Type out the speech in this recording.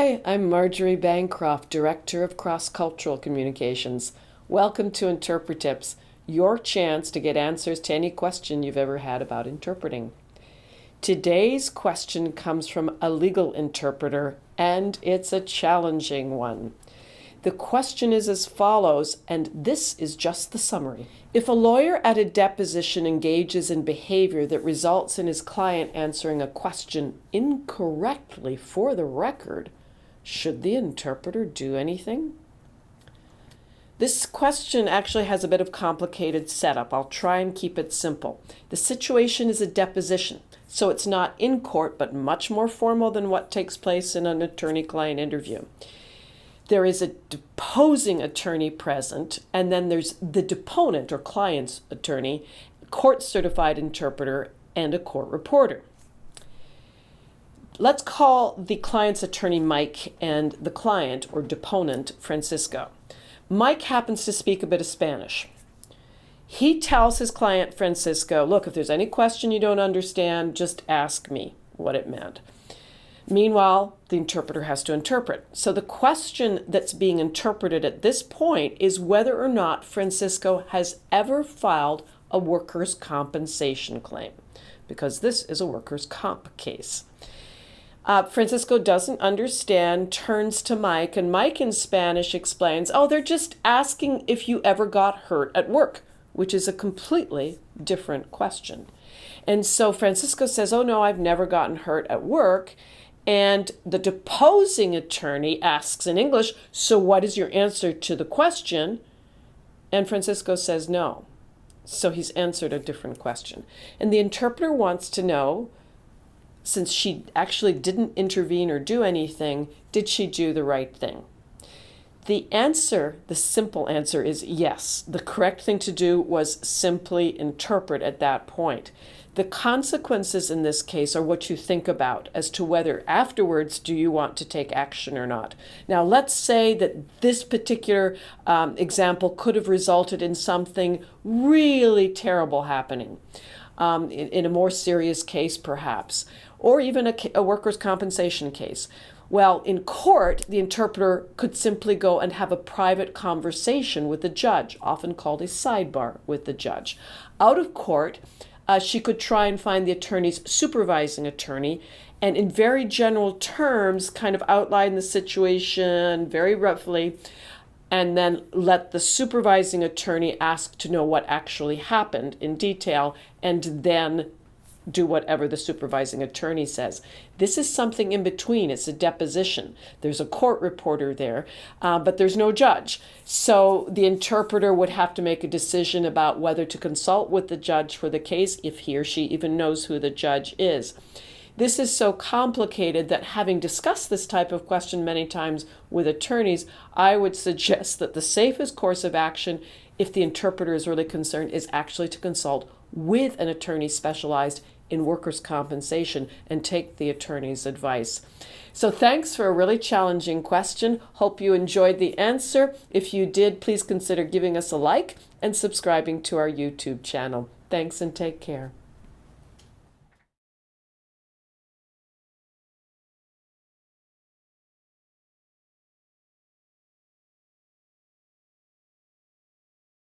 Hi, I'm Marjory Bancroft, Director of Cross-Cultural Communications. Welcome to InterpreTIPS, your chance to get answers to any question you've ever had about interpreting. Today's question comes from a legal interpreter, and it's a challenging one. The question is as follows, and this is just the summary. If a lawyer at a deposition engages in behavior that results in his client answering a question incorrectly for the record, should the interpreter do anything? This question actually has a bit of complicated setup. I'll try and keep it simple. The situation is a deposition, so it's not in court, but much more formal than what takes place in an attorney-client interview. There is a deposing attorney present, and then there's the deponent or client's attorney, court-certified interpreter, and a court reporter. Let's call the client's attorney Mike and the client or deponent Francisco. Mike happens to speak a bit of Spanish. He tells his client Francisco, look, if there's any question you don't understand, just ask me what it meant. Meanwhile, the interpreter has to interpret. So the question that's being interpreted at this point is whether or not Francisco has ever filed a workers' compensation claim, because this is a workers' comp case. Francisco doesn't understand, turns to Mike, and Mike in Spanish explains, oh, they're just asking if you ever got hurt at work, which is a completely different question. And so Francisco says, oh, no, I've never gotten hurt at work. And the deposing attorney asks in English, so what is your answer to the question? And Francisco says no. So he's answered a different question. And the interpreter wants to know, since she actually didn't intervene or do anything, did she do the right thing? The answer, the simple answer is yes. The correct thing to do was simply interpret at that point. The consequences in this case are what you think about as to whether afterwards do you want to take action or not. Now, let's say that this particular example could have resulted in something really terrible happening, in a more serious case perhaps, or even a workers' compensation case. Well, in court, the interpreter could simply go and have a private conversation with the judge, often called a sidebar with the judge. Out of court, she could try and find the attorney's supervising attorney and in very general terms kind of outline the situation very roughly and then let the supervising attorney ask to know what actually happened in detail and then do whatever the supervising attorney says. This is something in between. It's a deposition. There's a court reporter there, but there's no judge. So the interpreter would have to make a decision about whether to consult with the judge for the case, if he or she even knows who the judge is. This is so complicated that having discussed this type of question many times with attorneys, I would suggest that the safest course of action, if the interpreter is really concerned, is actually to consult with an attorney specialized in workers' compensation and take the attorney's advice. So thanks for a really challenging question. Hope you enjoyed the answer. If you did, please consider giving us a like and subscribing to our YouTube channel. Thanks and take care.